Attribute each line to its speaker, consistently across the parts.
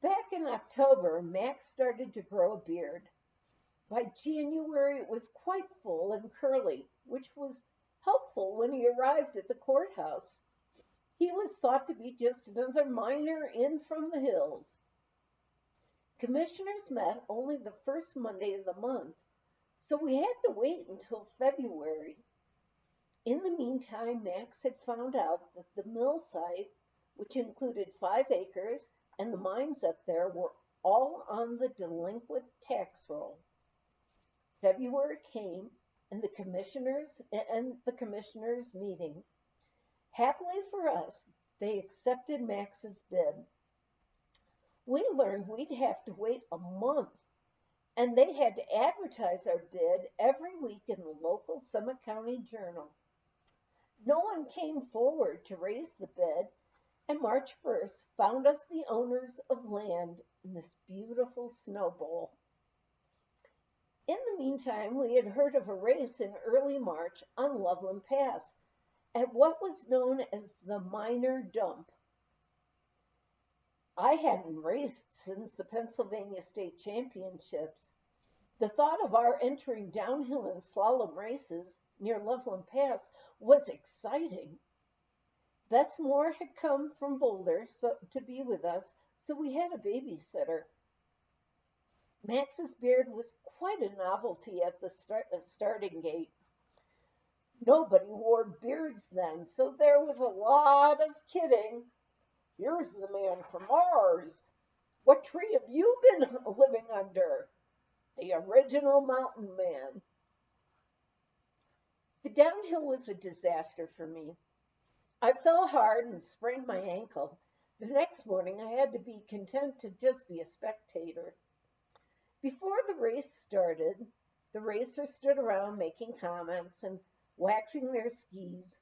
Speaker 1: Back in October, Max started to grow a beard. By January, it was quite full and curly, which was helpful when he arrived at the courthouse. He was thought to be just another miner in from the hills. Commissioners met only the first Monday of the month, so we had to wait until February. In the meantime, Max had found out that the mill site, which included 5 acres, and the mines up there were all on the delinquent tax roll. February came, and the commissioners meeting. Happily for us, they accepted Max's bid. We learned we'd have to wait a month, and they had to advertise our bid every week in the local Summit County Journal. No one came forward to raise the bid, and March 1st found us the owners of land in this beautiful snow bowl. In the meantime, we had heard of a race in early March on Loveland Pass at what was known as the Minor Dump. I hadn't raced since the Pennsylvania State Championships. The thought of our entering downhill and slalom races near Loveland Pass was exciting. Bess Moore had come from Boulder to be with us, so we had a babysitter. Max's beard was quite a novelty at the starting gate. Nobody wore beards then, so there was a lot of kidding. Here's the man from Mars. What tree have you been living under? The original mountain man. The downhill was a disaster for me. I fell hard and sprained my ankle. The next morning I had to be content to just be a spectator. Before the race started, the racers stood around making comments and waxing their skis.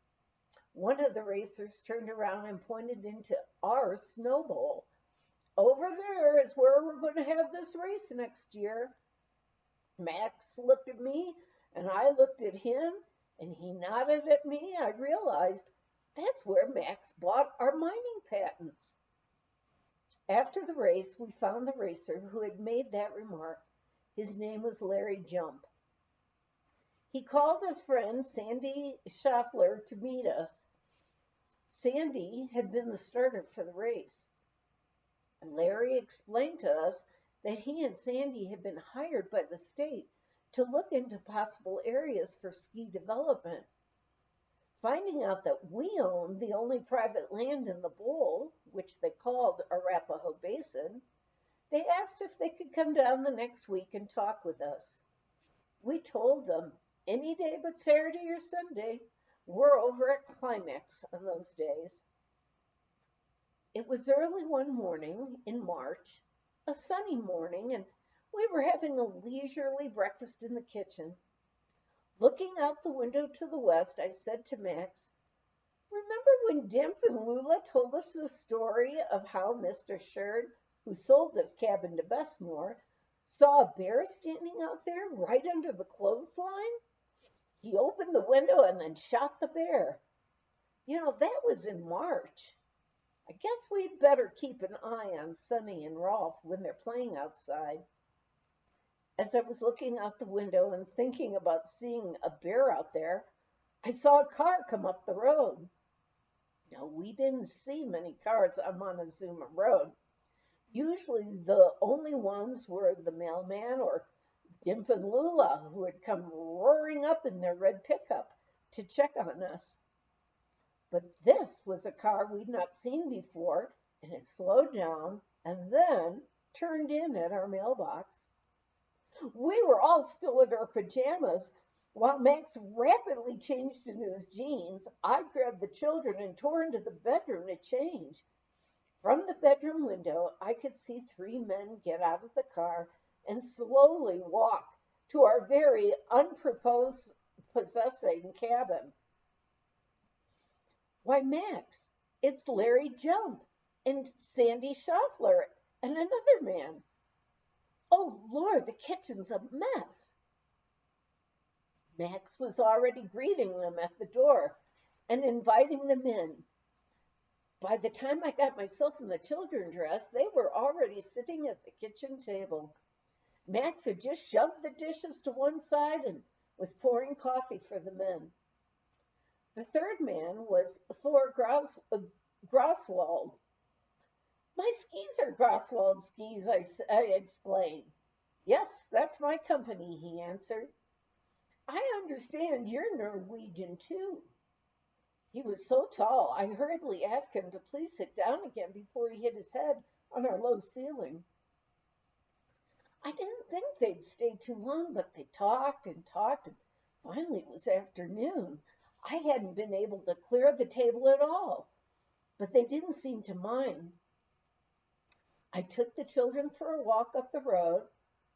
Speaker 1: One of the racers turned around and pointed into our snow bowl. Over there is where we're going to have this race next year. Max looked at me and I looked at him and he nodded at me. I realized that's where Max bought our mining patents. After the race, we found the racer who had made that remark. His name was Larry Jump. He called his friend Sandy Schaffler to meet us. Sandy had been the starter for the race. And Larry explained to us that he and Sandy had been hired by the state to look into possible areas for ski development. Finding out that we owned the only private land in the bowl, which they called Arapahoe Basin, they asked if they could come down the next week and talk with us. We told them any day but Saturday or Sunday. We're over at Climax on those days. It was early one morning in March, a sunny morning, and we were having a leisurely breakfast in the kitchen. Looking out the window to the west, I said to Max, "Remember when Dimp and Lula told us the story of how Mr. Sherd, who sold this cabin to Bessmore, saw a bear standing out there right under the clothesline? He opened the window and then shot the bear. That was in March. I guess we'd better keep an eye on Sonny and Rolf when they're playing outside." As I was looking out the window and thinking about seeing a bear out there, I saw a car come up the road. Now, we didn't see many cars on Montezuma Road. Usually the only ones were the mailman or Dimp and Lula, who had come roaring up in their red pickup to check on us. But this was a car we'd not seen before, and it slowed down and then turned in at our mailbox. We were all still in our pajamas. While Max rapidly changed into his jeans, I grabbed the children and tore into the bedroom to change. From the bedroom window, I could see 3 men get out of the car and slowly walk to our very unprepossessing cabin. "Why, Max, it's Larry Jump and Sandy Schaffler and another man. Oh, Lord, the kitchen's a mess." Max was already greeting them at the door and inviting them in. By the time I got myself and the children dressed, they were already sitting at the kitchen table. Max had just shoved the dishes to one side and was pouring coffee for the men. The third man was Thor Groswald. My skis are Groswald skis, I exclaimed. Yes, that's my company, he answered. I understand you're Norwegian too. He was so tall, I hurriedly asked him to please sit down again before he hit his head on our low ceiling. I didn't think they'd stay too long, but they talked and talked, and finally it was afternoon. I hadn't been able to clear the table at all, but they didn't seem to mind. I took the children for a walk up the road,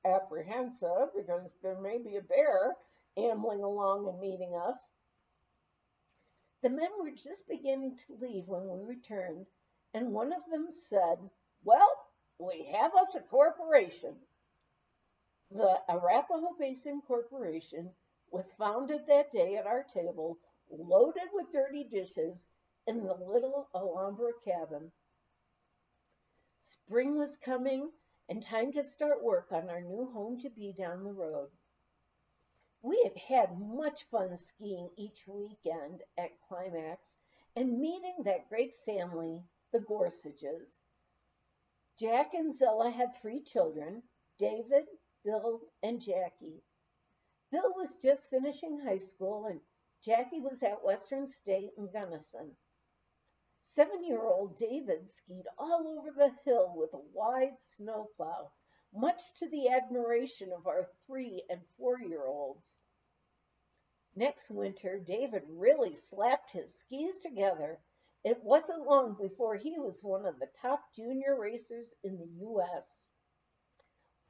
Speaker 1: apprehensive because there may be a bear ambling along and meeting us. The men were just beginning to leave when we returned, and one of them said, "Well, we have us a corporation." The Arapahoe Basin Corporation was founded that day at our table, loaded with dirty dishes, in the little Alhambra cabin. Spring was coming, and time to start work on our new home to be down the road. We had had much fun skiing each weekend at Climax and meeting that great family, the Gorsages. Jack and Zella had 3 children, David, Bill, and Jackie. Bill was just finishing high school, and Jackie was at Western State in Gunnison. 7-year-old David skied all over the hill with a wide snowplow, much to the admiration of our 3- and 4-year-olds. Next winter, David really slapped his skis together. It wasn't long before he was one of the top junior racers in the U.S.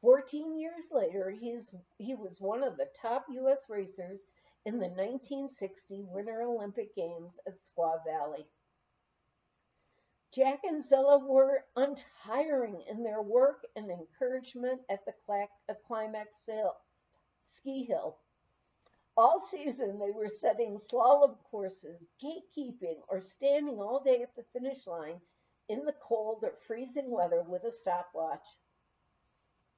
Speaker 1: 14 years later, he was one of the top U.S. racers in the 1960 Winter Olympic Games at Squaw Valley. Jack and Zella were untiring in their work and encouragement at the Climax ski hill. All season they were setting slalom courses, gatekeeping, or standing all day at the finish line in the cold or freezing weather with a stopwatch.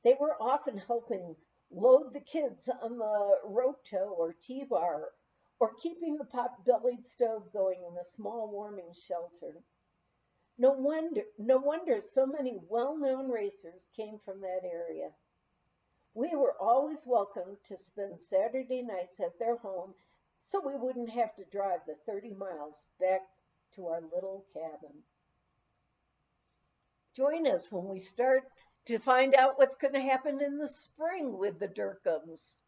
Speaker 1: They were often helping load the kids on the roto or T-bar, or keeping the pot-bellied stove going in the small warming shelter. No wonder so many well-known racers came from that area. We were always welcome to spend Saturday nights at their home so we wouldn't have to drive the 30 miles back to our little cabin. Join us when we start to find out what's going to happen in the spring with the Dercums.